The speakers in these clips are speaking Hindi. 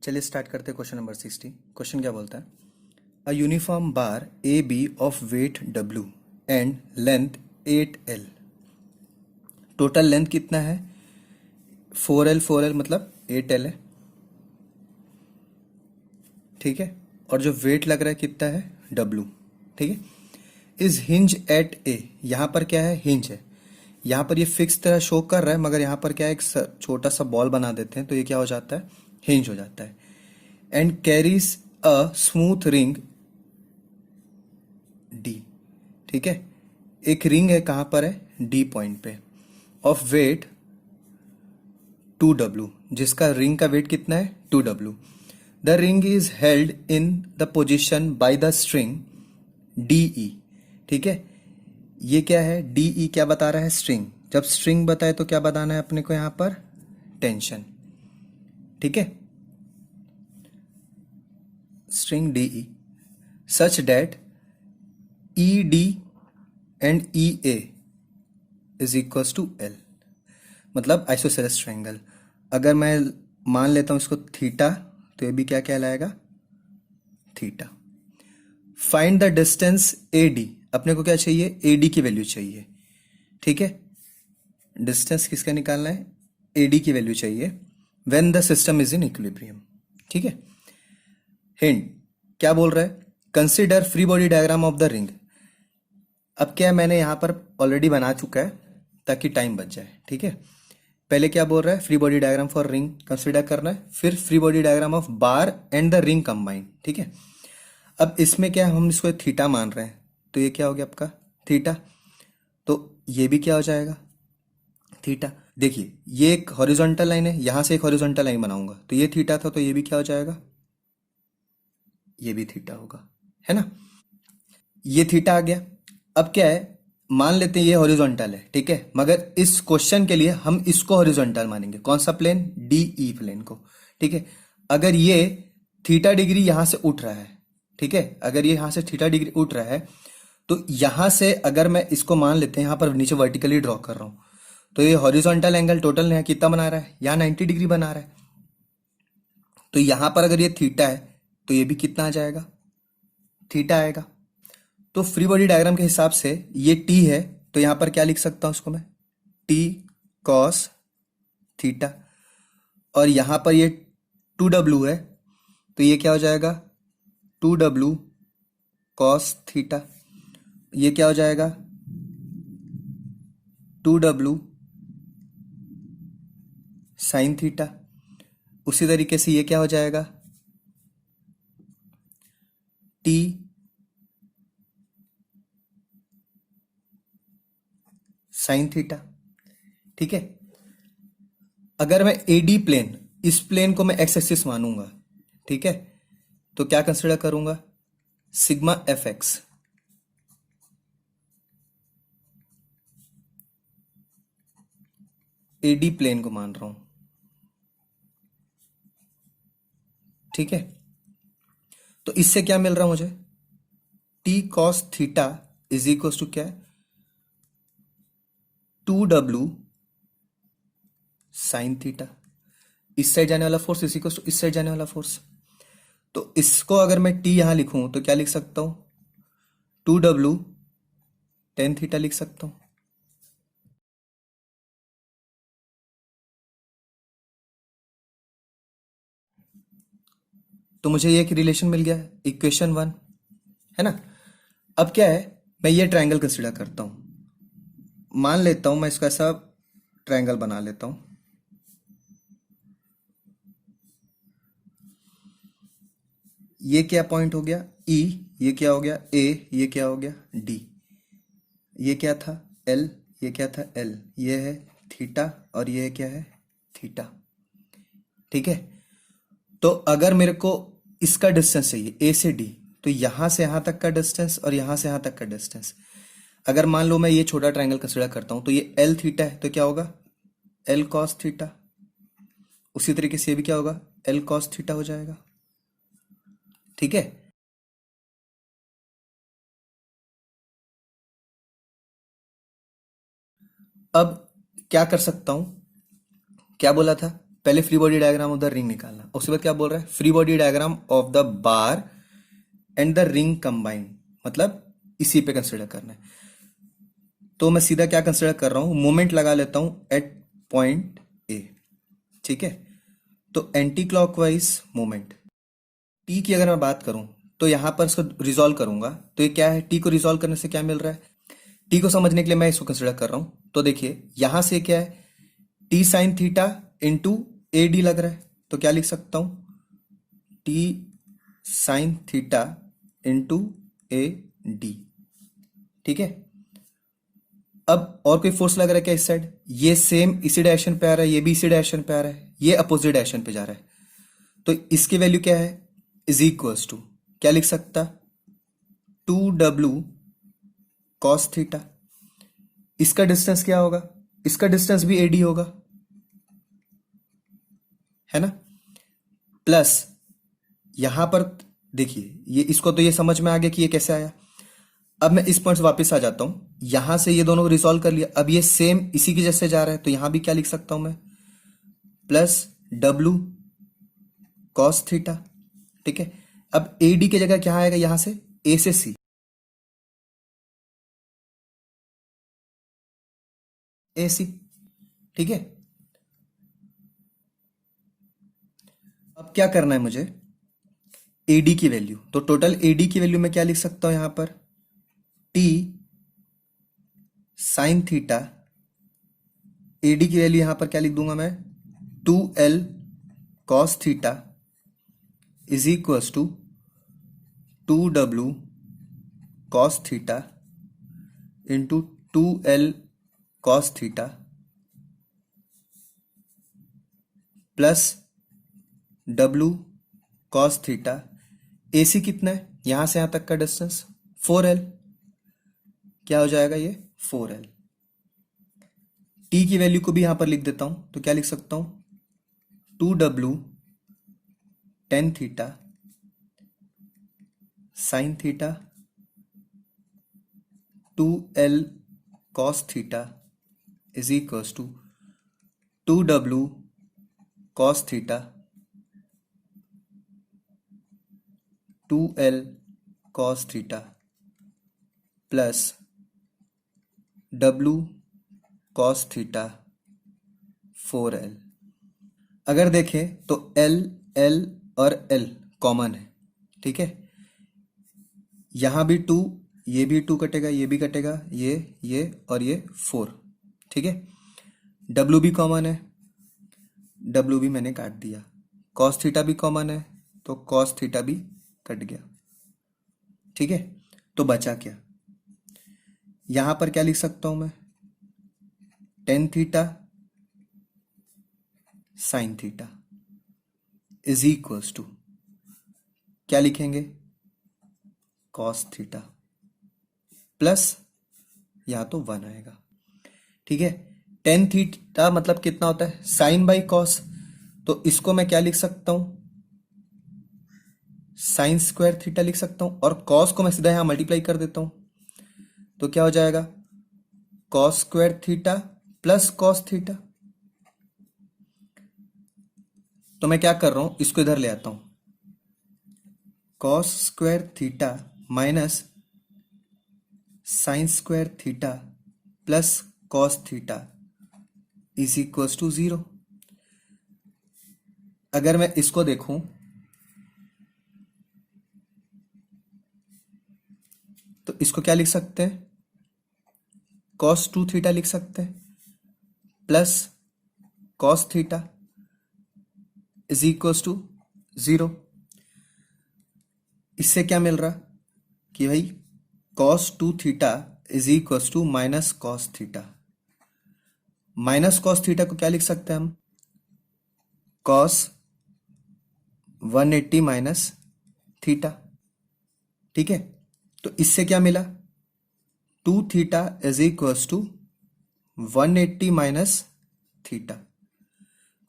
चलिए स्टार्ट करते हैं क्वेश्चन नंबर 60। क्वेश्चन क्या बोलता है? A uniform bar A B of weight W and length 8L। Total length कितना है? 4L मतलब 8L है, ठीक है। और जो वेट लग रहा है कितना है? W, ठीक है। इज हिंज एट ए, यहाँ पर क्या है? हिंज है। यहाँ पर ये फिक्स तरह शो कर रहा है, मगर यहाँ पर क्या है, एक छोटा सा बॉल बना देते हैं तो ये क्या हो जाता है? हिंज हो जाता है। And carries a smooth ring D, ठीक है। एक रिंग है, कहां पर है? डी पॉइंट पे। ऑफ वेट 2W, जिसका रिंग का वेट कितना है? 2W। The ring is held in the position by the string DE, ठीक है। ये क्या है? DE क्या बता रहा है? स्ट्रिंग। जब स्ट्रिंग बताए तो क्या बताना है अपने को यहां पर? टेंशन, ठीक है। String DE such that ED and EA is equals to L, मतलब आइसोसेलेस ट्रायंगल। अगर मैं मान लेता हूं इसको थीटा, तो ये भी क्या कहलाएगा? Theta. Find the distance AD, अपने को क्या चाहिए? AD की वैल्यू चाहिए, ठीक है। डिस्टेंस किसका निकालना है? AD की वैल्यू चाहिए when the system is in equilibrium, ठीक है। हिंट क्या बोल रहा है? Consider free body diagram of the ring. अब क्या है, मैंने यहां पर ऑलरेडी बना चुका है ताकि टाइम बच जाए, ठीक है। पहले क्या बोल रहा है? Free body diagram for ring consider करना है, फिर free body diagram of bar and the ring combined, ठीक है। अब इसमें क्या हम इसको थीटा मान रहे हैं, तो ये क्या हो गया आपका? थीटा। तो ये भी क्या हो जाएगा? थीटा। देखिए ये एक हॉरिजॉन्टल लाइन है, यहां से एक हॉरिजॉन्टल लाइन बनाऊंगा तो ये थीटा था, तो ये भी क्या हो जाएगा? ये भी थीटा होगा, है ना। ये थीटा आ गया। अब क्या है, मान लेते हैं ये हॉरिजॉन्टल है, ठीक है, मगर इस क्वेश्चन के लिए हम इसको हॉरिजॉन्टल मानेंगे। कौन सा प्लेन? DE प्लेन को, ठीक है। अगर ये थीटा डिग्री यहां से उठ रहा है, ठीक है, अगर ये यहां से थीटा डिग्री उठ रहा है, तो यहां से अगर मैं इसको मान लेते हैं, यहां पर नीचे वर्टिकली ड्रॉ कर रहा हूं, तो ये हॉरिजॉन्टल एंगल टोटल यहाँ कितना बना रहा है? यहाँ 90 डिग्री बना रहा है। तो यहां पर अगर ये थीटा है तो ये भी कितना आ जाएगा? थीटा आएगा। तो फ्री बॉडी डायग्राम के हिसाब से ये T है, तो यहां पर क्या लिख सकता हूं उसको मैं? T cos theta. और यहां पर ये 2W है, तो ये क्या हो जाएगा? 2W cos theta. ये क्या हो जाएगा? 2W sine theta. उसी तरीके से ये क्या हो जाएगा? T साइन थीटा, ठीक है। अगर मैं AD प्लेन, इस प्लेन को मैं एक्स एक्सिस मानूंगा, ठीक है, तो क्या कंसिडर करूंगा? Sigma FX। AD प्लेन को मान रहा हूं, ठीक है। तो इससे क्या मिल रहा मुझे? T cos theta is equal to क्या है? 2W sine theta. इस साइड जाने वाला फोर्स इज इक्वल टू इस साइड जाने वाला फोर्स। तो इसको अगर मैं T यहां लिखूं तो क्या लिख सकता हूं? 2W टेन थीटा लिख सकता हूं। तो मुझे ये एक रिलेशन मिल गया, इक्वेशन 1, है ना। अब क्या है, मैं ये ट्रायंगल कंसिडर करता हूं। मान लेता हूं मैं इसका ऐसा ट्रायंगल बना लेता हूं। ये क्या पॉइंट हो गया? E। ये क्या हो गया? A। ये क्या हो गया? D। ये क्या था? L। ये क्या था? L। ये है थीटा और ये क्या है? थीटा, ठीक है। तो अगर मेरे को इसका डिस्टेंस चाहिए A से D, तो यहां से यहां तक का डिस्टेंस और यहां से यहां तक का डिस्टेंस, अगर मान लो मैं ये छोटा ट्रायंगल कंसिडर करता हूं, तो ये L थीटा है, तो क्या होगा? L cos theta. उसी तरीके से ये भी क्या होगा? L कॉस थीटा हो जाएगा, ठीक है। अब क्या कर सकता हूं? क्या बोला था? पहले free body diagram of the ring निकालना, उसके बाद क्या बोल रहा है, free body diagram of the bar and the ring combined, मतलब इसी पे कंसिडर करना है। तो मैं सीधा क्या कंसिडर कर रहा हूं, मोमेंट लगा लेता हूं एट पॉइंट ए, ठीक है। तो एंटी क्लॉकवाइज मोमेंट टी की अगर मैं बात करूं, तो यहां पर इसको रिजॉल्व करूंगा, तो ये क्या है, टी को रिजॉल्व करने से क्या मिल रहा है, टी को समझने के लिए मैं इसको कंसिडर कर रहा हूं। तो देखिए यहां से क्या है, T sine theta into A D लग रहा है, तो क्या लिख सकता हूं, T sine theta into A D, ठीक है। अब और कोई फोर्स लग रहा है क्या इस साइड, ये सेम इसी डायरेक्शन पे आ रहा है, ये भी इसी डायरेक्शन पे आ रहा है, ये अपोजिट डायरेक्शन पे जा रहा है, तो इसकी वैल्यू क्या है, इज इक्वल्स टू, क्या लिख सकता, 2W कॉस थीटा। इसका डिस्टेंस क्या होगा, इसका डिस्टेंस भी एडी होगा, है ना। प्लस यहां पर देखिए, ये इसको तो ये समझ में आ गया कि ये कैसे आया। अब मैं इस पॉइंट से वापस आ जाता हूं, यहां से ये दोनों रिजॉल्व कर लिया, अब ये सेम इसी के जैसे जा रहा है, तो यहां भी क्या लिख सकता हूं मैं, प्लस W कॉस थीटा, ठीक है। अब ए डी की जगह क्या आएगा, यहां से ए से सी, ए सी, ठीक है। अब क्या करना है मुझे, एडी की वैल्यू, तो टोटल एडी की वैल्यू मैं क्या लिख सकता हूं यहां पर, टी साइन थीटा, एडी की वैल्यू यहां पर क्या लिख दूंगा मैं, 2L cos theta is equals to 2W cos theta into 2L cos theta plus W cos theta. AC कितना है, यहां से यहां तक का डिस्टेंस 4L, क्या हो जाएगा ये 4L। T की वैल्यू को भी यहां पर लिख देता हूं, तो क्या लिख सकता हूं, 2W tan theta sine theta 2L cos theta is equals to 2W cos theta 2L cos theta plus W cos theta 4L। अगर देखें तो L L और L कॉमन है, ठीक है। यहां भी 2, ये भी 2 कटेगा, ये भी कटेगा, ये और ये 4, ठीक है। W भी कॉमन है, W भी मैंने काट दिया, कॉस थीटा भी कॉमन है, तो कॉस थीटा भी कट गया, ठीक है। तो बचा क्या, यहां पर क्या लिख सकता हूं मैं, tan theta sine theta is equals to, क्या लिखेंगे, कॉस थीटा प्लस, यहां तो 1 आएगा, ठीक है। टेन थीटा मतलब कितना होता है, साइन बाई कॉस, तो इसको मैं क्या लिख सकता हूं, साइन स्क्वायर थीटा लिख सकता हूं, और कॉस को मैं सीधा यहां मल्टीप्लाई कर देता हूं, तो क्या हो जाएगा, cos square theta plus cos theta. तो मैं क्या कर रहा हूं, इसको इधर ले आता हूं, cos square theta minus sine square theta plus cos theta is equals to 0। अगर मैं इसको देखूं, तो इसको क्या लिख सकते हैं, कॉस 2 थीटा लिख सकते हैं plus cos theta is equals to 0। इससे क्या मिल रहा कि भाई cos 2 theta is equals to minus cos theta. Minus cos theta को क्या लिख सकते हैं हम, कॉस 180 माइनस थीटा, ठीक है। तो इससे क्या मिला, 2 theta is equals to 180 minus theta,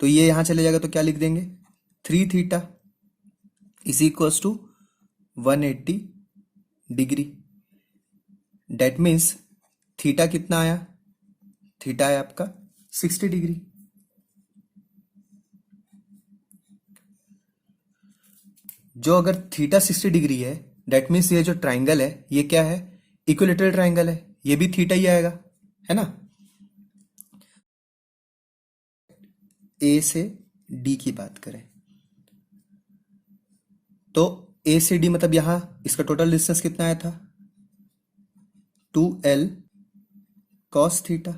तो ये यहां चले जाएगा, तो क्या लिख देंगे, 3 theta is equals to 180 degree. That means theta कितना आया, थीटा है आपका 60 डिग्री, जो अगर थीटा 60 डिग्री है, दैट मीन्स ये जो ट्राइंगल है ये क्या है, इक्विलेटरल ट्राइंगल है, ये भी थीटा ही आएगा, है ना। ए से डी की बात करें तो ए से डी मतलब यहां इसका टोटल डिस्टेंस कितना आया था, 2l कॉस थीटा।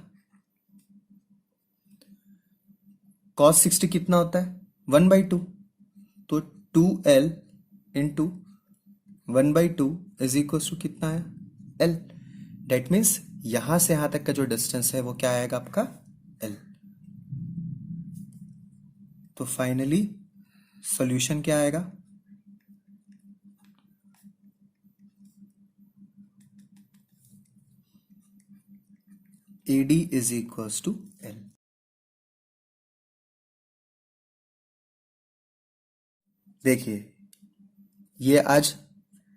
कॉस 60 कितना होता है, 1/2, तो 2l into 1/2 is equal to कितना है, l। डेट मीन्स यहां से यहां तक का जो डिस्टेंस है वो क्या आएगा आपका, l। तो फाइनली सॉल्यूशन क्या आएगा, AD is equals to L। देखिए ये आज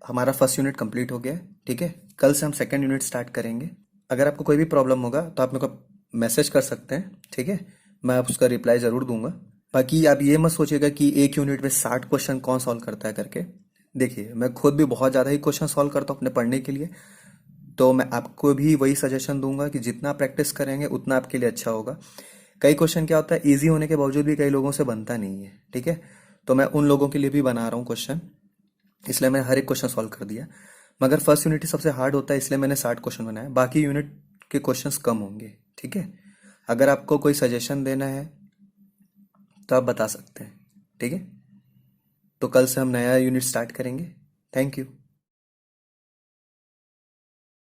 हमारा फर्स्ट यूनिट कंप्लीट हो गया है, ठीक है। कल से हम सेकंड यूनिट स्टार्ट करेंगे। अगर आपको कोई भी प्रॉब्लम होगा तो आप मेरे को मैसेज कर सकते हैं, ठीक है, मैं आप उसका रिप्लाई ज़रूर दूंगा। बाकी आप ये मत सोचिएगा कि एक यूनिट में 60 क्वेश्चन कौन सॉल्व करता है करके। देखिए मैं खुद भी बहुत ज़्यादा ही क्वेश्चन सॉल्व करता हूँ अपने पढ़ने के लिए, तो मैं आपको भी वही सजेशन दूंगा कि जितना प्रैक्टिस करेंगे उतना आपके लिए अच्छा होगा। कई क्वेश्चन क्या होता है, इजी होने के बावजूद भी कई लोगों से बनता नहीं है, ठीक है। तो मैं उन लोगों के लिए भी बना रहा हूँ क्वेश्चन, इसलिए मैंने हर एक क्वेश्चन सॉल्व कर दिया। मगर फर्स्ट यूनिट ही सबसे हार्ड होता है, इसलिए मैंने 60 क्वेश्चन बनाया, बाकी यूनिट के क्वेश्चंस कम होंगे, ठीक है। अगर आपको कोई सजेशन देना है तो आप बता सकते हैं, ठीक है। तो कल से हम नया यूनिट स्टार्ट करेंगे। Thank you.